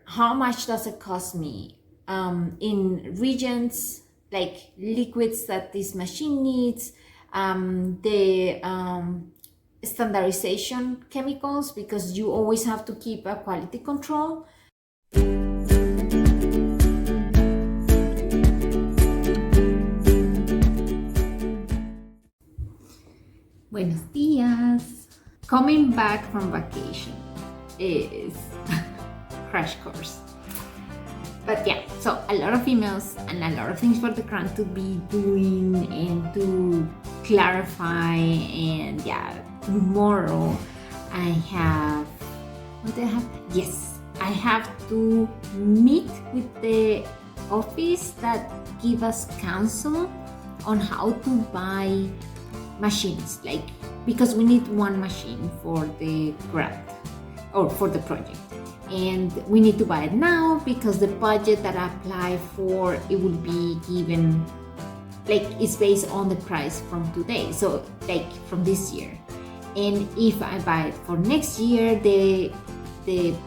how much does it cost me in reagents, like liquids that this machine needs, the standardization chemicals, because you always have to keep a quality control. Buenos días. Coming back from vacation is crash course. But yeah, so a lot of emails and a lot of things for the grant to be doing and to clarify. And yeah, tomorrow I have, what do I have? Yes, I have to meet with the office that give us counsel on how to buy machines, like, because we need one machine for the grant or for the project, and we need to buy it now because the budget that I apply for, it will be given, like, it's based on the price from today, so like from this year. And if I buy it for next year, the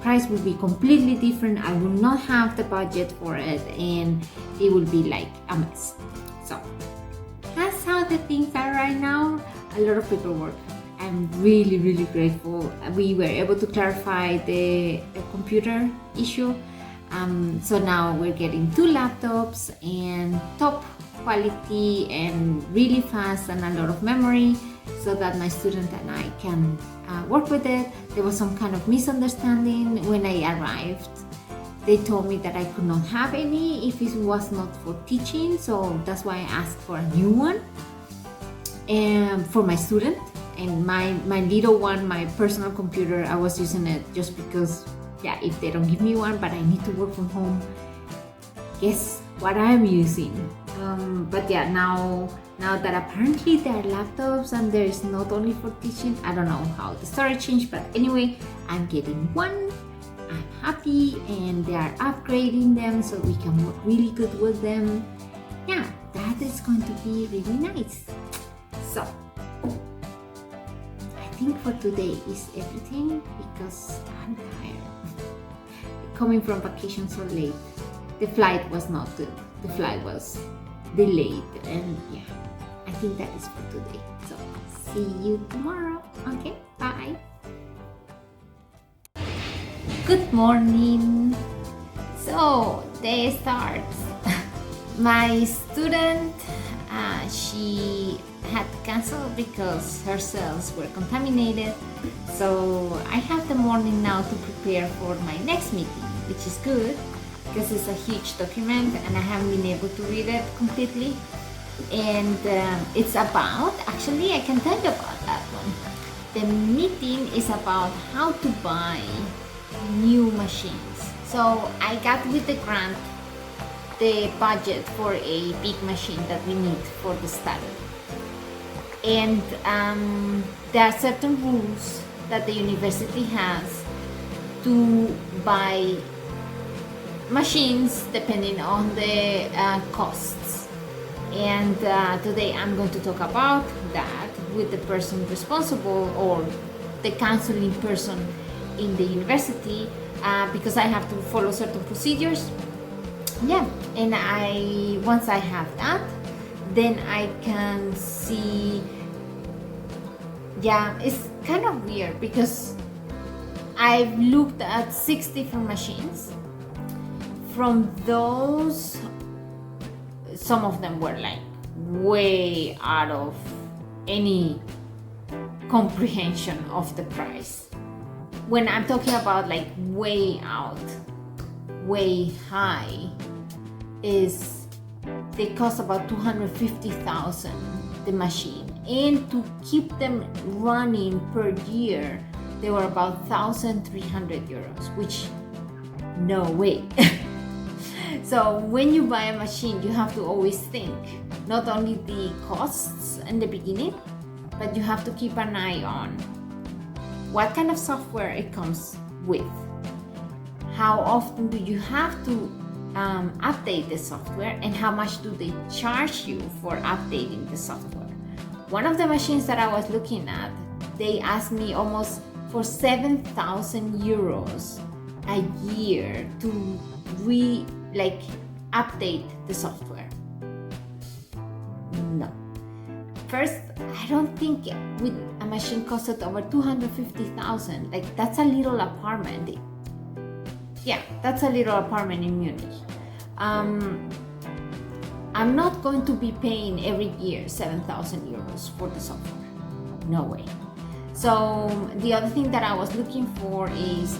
price will be completely different. I will not have the budget for it, and it will be like a mess. So that's how the things are right now. A lot of paperwork. I'm really, really grateful. We were able to clarify the computer issue. So now we're getting 2 laptops and top quality and really fast and a lot of memory, so that my student and I can work with it. There was some kind of misunderstanding when I arrived. They told me that I could not have any if it was not for teaching, so that's why I asked for a new one and for my student. And my little one, my personal computer, I was using it just because, yeah, if they don't give me one, but I need to work from home, guess what I'm using. But yeah, now that apparently there are laptops and there is not only for teaching, I don't know how the story changed, but anyway, I'm getting one. I'm happy, and they are upgrading them so we can work really good with them. Yeah, that is going to be really nice. So I think for today is everything, because I'm tired. Coming from vacation so late. The flight was not good. The flight was delayed, and yeah, I think that is for today. So see you tomorrow. Okay, bye. Good morning. So day starts. My student, she had to cancel because her cells were contaminated. So I have the morning now to prepare for my next meeting, which is good because it's a huge document and I haven't been able to read it completely. And it's about, actually I can tell you about that one. The meeting is about how to buy new machines. So I got with the grant the budget for a big machine that we need for the study. And there are certain rules that the university has to buy machines depending on the costs. And today I'm going to talk about that with the person responsible, or the counseling person in the university, because I have to follow certain procedures. Yeah, and once I have that, then I can see. Yeah, it's kind of weird because I've looked at 6 different machines. From those, some of them were like way out of any comprehension of the price. When I'm talking about like way out, way high, is they cost about 250,000 the machine, and to keep them running per year they were about 1,300 euros, which no way. So when you buy a machine, you have to always think not only the costs in the beginning, but you have to keep an eye on what kind of software it comes with. How often do you have to update the software, and how much do they charge you for updating the software? One of the machines that I was looking at, they asked me almost for 7,000 euros a year to update the software? No. First, I don't think with a machine costed over 250,000, like that's a little apartment. Yeah, that's a little apartment in Munich. I'm not going to be paying every year 7,000 euros for the software. No way. So the other thing that I was looking for is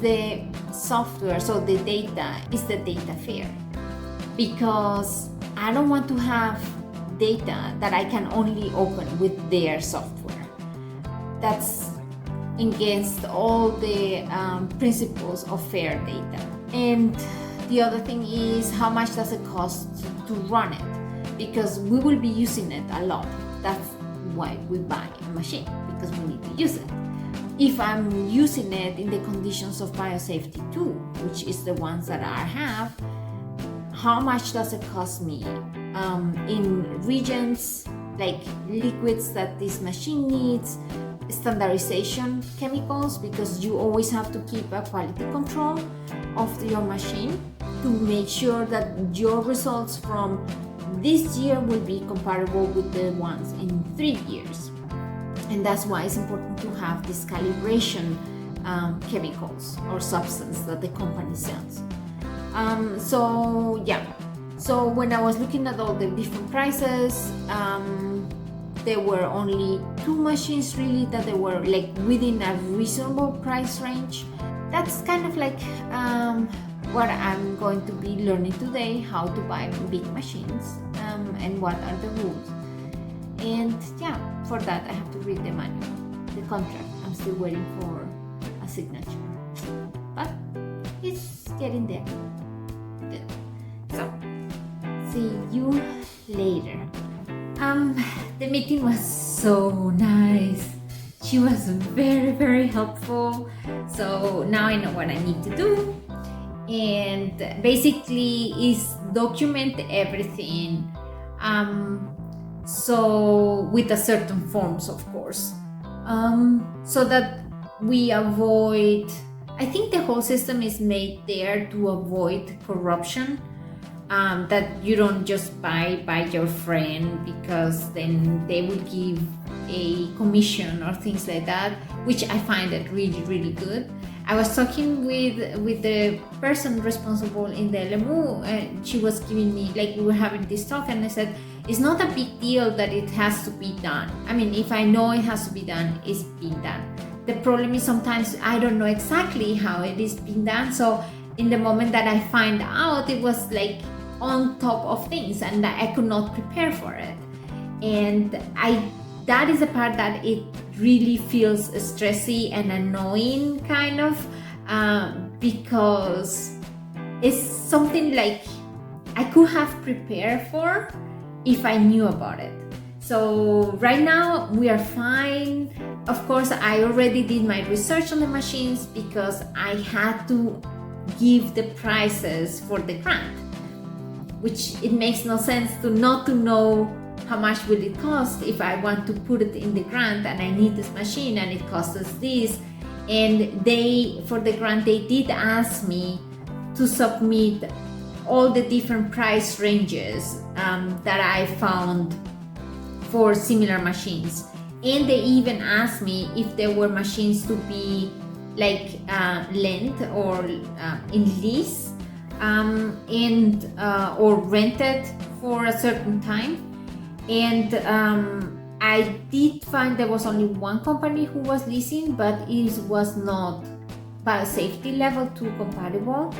the software, so the data, is the data fair? Because I don't want to have data that I can only open with their software. That's against all the principles of fair data. And the other thing is, how much does it cost to run it? Because we will be using it a lot. That's why we buy a machine, because we need to use it. If I'm using it in the conditions of biosafety 2, which is the ones that I have, how much does it cost me in regions like liquids that this machine needs, standardization chemicals, because you always have to keep a quality control of your machine to make sure that your results from this year will be comparable with the ones in 3 years. And that's why it's important to have this calibration chemicals or substance that the company sells. So when I was looking at all the different prices, there were only 2 machines really that they were like within a reasonable price range. That's kind of like what I'm going to be learning today, how to buy big machines and what are the rules. And yeah, for that I have to read the manual, the contract. I'm still waiting for a signature, but it's getting there. Good. So, see you later. The meeting was so nice. She was very, very helpful. So now I know what I need to do. And basically is document everything. So with a certain forms, of course, so that we avoid, I think the whole system is made there to avoid corruption, that you don't just buy by your friend, because then they will give a commission or things like that, which I find it really, really good. I was talking with the person responsible in the LMU, and she was giving me, like, we were having this talk, and I said, it's not a big deal that it has to be done. I mean, if I know it has to be done, it's being done. The problem is sometimes I don't know exactly how it is being done. So in the moment that I find out, it was like on top of things and I could not prepare for it. And that is the part that it really feels stressy and annoying kind of, because it's something like I could have prepared for if I knew about it. So right now we are fine. Of course, I already did my research on the machines because I had to give the prices for the grant, which it makes no sense to not to know how much will it cost if I want to put it in the grant and I need this machine and it costs us this. And for the grant, they did ask me to submit all the different price ranges that I found for similar machines. And they even asked me if there were machines to be like lent or in lease or rented for a certain time. And I did find there was only one company who was leasing, but it was not biosafety level 2 compatible.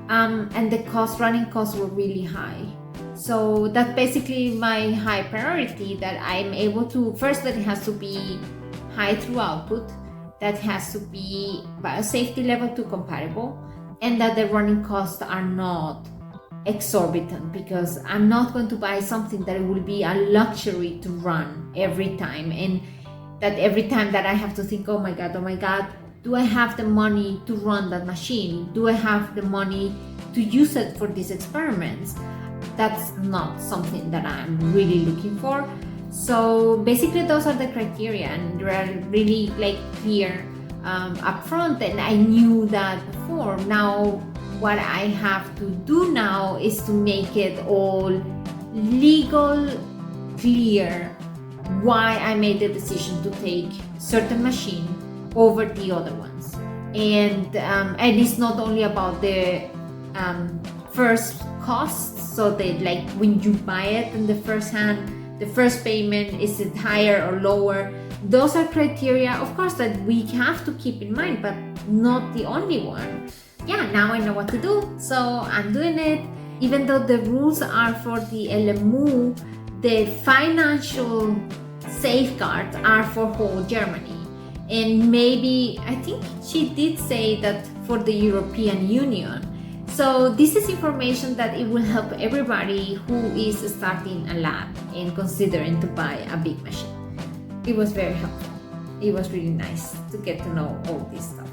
And the running costs were really high. So that's basically my high priority, that I'm able to, first, that it has to be high through output, that has to be biosafety level 2 compatible, and that the running costs are not exorbitant, because I'm not going to buy something that will be a luxury to run every time, and that every time that I have to think, oh my god, do I have the money to run that machine? Do I have the money to use it for these experiments? That's not something that I'm really looking for. So basically those are the criteria, and they are really like clear up front, and I knew that before. Now what I have to do now is to make it all legal, clear why I made the decision to take certain machine over the other ones. And it's not only about the first costs, so that like when you buy it in the first hand, the first payment, is it higher or lower? Those are criteria, of course, that we have to keep in mind, but not the only one. Yeah, now I know what to do, so I'm doing it. Even though the rules are for the LMU, the financial safeguards are for whole Germany. And maybe, I think she did say that for the European Union. So this is information that it will help everybody who is starting a lab and considering to buy a big machine. It was very helpful. It was really nice to get to know all this stuff.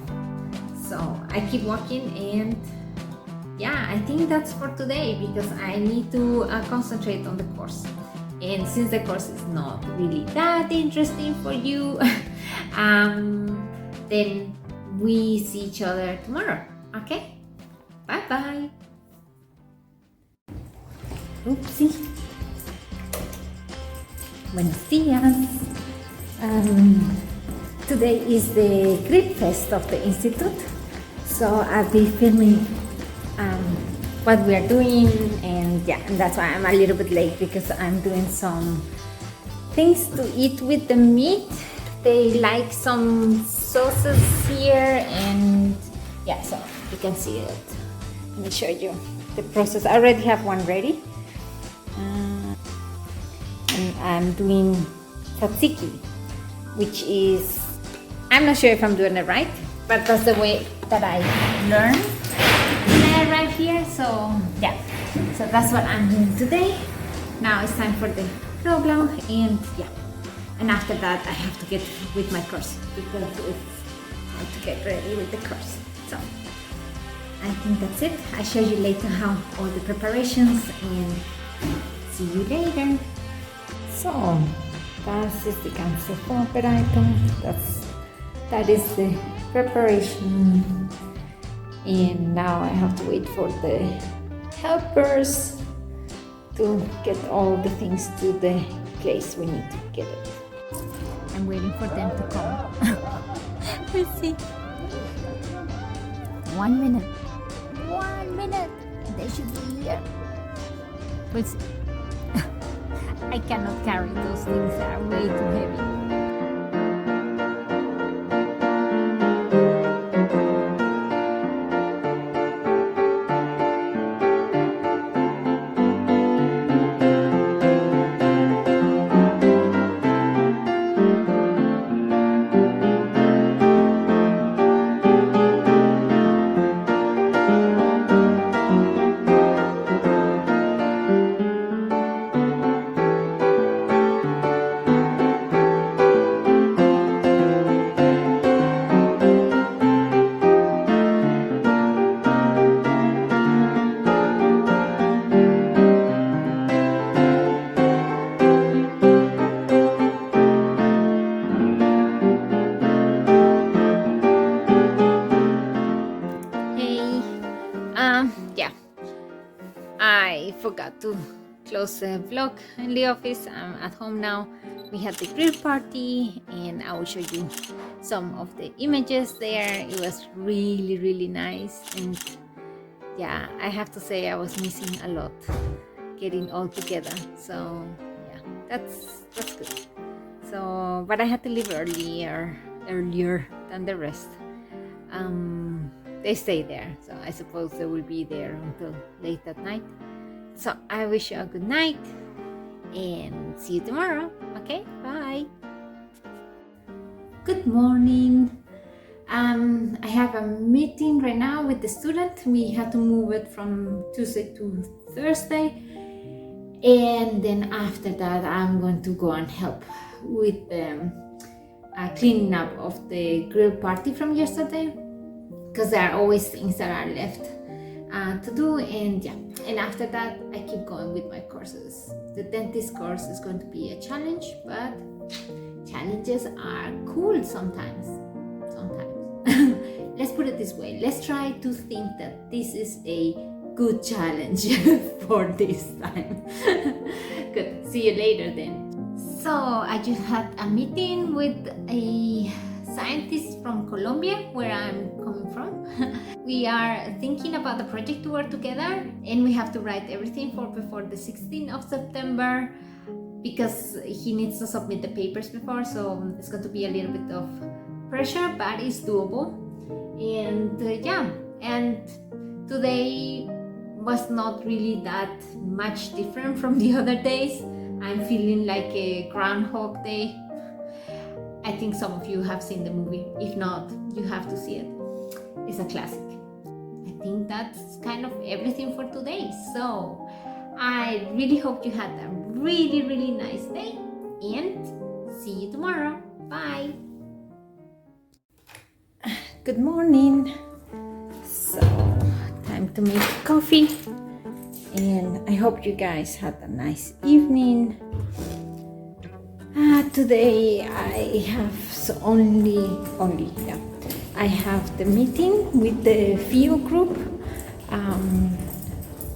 So I keep walking, and yeah, I think that's for today because I need to concentrate on the course. And since the course is not really that interesting for you, then we see each other tomorrow. Okay? Bye bye. Oopsie. Buenos días. Today is the Grip Fest of the Institute, so I'll be filming what we are doing, and yeah, and that's why I'm a little bit late because I'm doing some things to eat with the meat. They like some sauces here, and yeah, so you can see it. Let me show you the process. I already have one ready, and I'm doing tzatziki, which is, I'm not sure if I'm doing it right, but that's the way that I learned right here. So yeah, so that's what I'm doing today. Now it's time for the program, and yeah, and after that I have to get with my course because it's time to get ready with the course. So I think that's it. I'll show you later how all the preparations, and see you later. So das ist die ganze Vorbereitung. That is the preparation. And now I have to wait for the helpers to get all the things to the place we need to get it. I'm waiting for them to come. Let's see. 1 minute. 1 minute. They should be here. We'll see. I cannot carry those things, they are way too heavy. Yeah, I forgot to close the vlog in the office. I'm at home now. We had the grill party, and I will show you some of the images there. It was really, really nice, and yeah, I have to say I was missing a lot getting all together. So yeah, that's good. So, but I had to leave earlier than the rest. They stay there, so I suppose they will be there until late at night. So I wish you a good night, and see you tomorrow. Okay, bye. Good morning. I have a meeting right now with the student. We had to move it from Tuesday to Thursday, and then after that I'm going to go and help with the cleaning up of the grill party from yesterday, because there are always things that are left to do, and yeah, and after that I keep going with my courses. The dentist course is going to be a challenge, but challenges are cool sometimes. let's put it this way, let's try to think that this is a good challenge for this time. Good, see you later then. So I just had a meeting with a scientist from Colombia, where I'm coming from. We are thinking about the project to work together, and we have to write everything for before the 16th of September because he needs to submit the papers before, so it's going to be a little bit of pressure, but it's doable. And yeah, and today was not really that much different from the other days. I'm feeling like a Groundhog Day. I think some of you have seen the movie. If not, you have to see it. It's a classic. I think that's kind of everything for today. So I really hope you had a really nice day, and see you tomorrow. Bye. Good morning. So time to make coffee, and I hope you guys had a nice evening. Today I have I have the meeting with the PHIO group.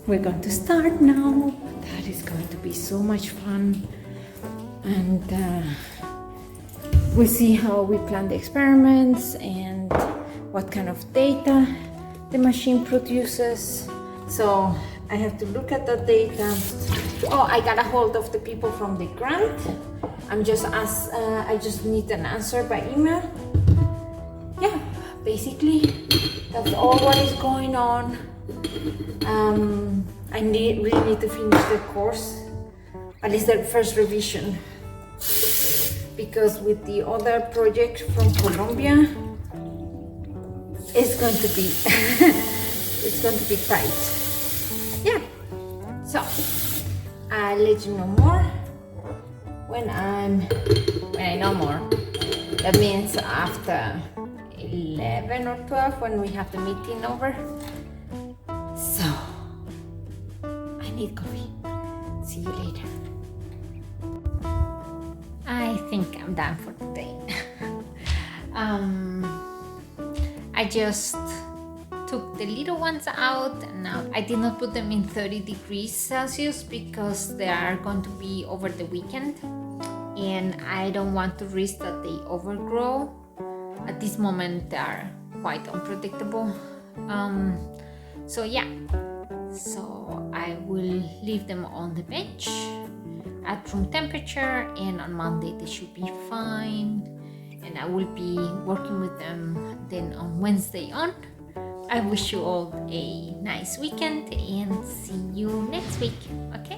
We're going to start now. That is going to be so much fun, and we'll see how we plan the experiments and what kind of data the machine produces. So I have to look at the data. Oh, I got a hold of the people from the grant. I just need an answer by email. Yeah, basically that's all what is going on. I really need to finish the course, at least the first revision, because with the other project from Colombia, it's going to be tight. Yeah. So I'll let you know more when I know more. That means after 11 or 12 when we have the meeting over. So I need coffee. See you later. I think I'm done for today. I just took the little ones out, and now I did not put them in 30 degrees Celsius because they are going to be over the weekend, and I don't want to risk that they overgrow. At this moment they are quite unpredictable. So yeah, so I will leave them on the bench at room temperature, and on Monday they should be fine, and I will be working with them then on Wednesday on. I wish you all a nice weekend, and see you next week. Okay?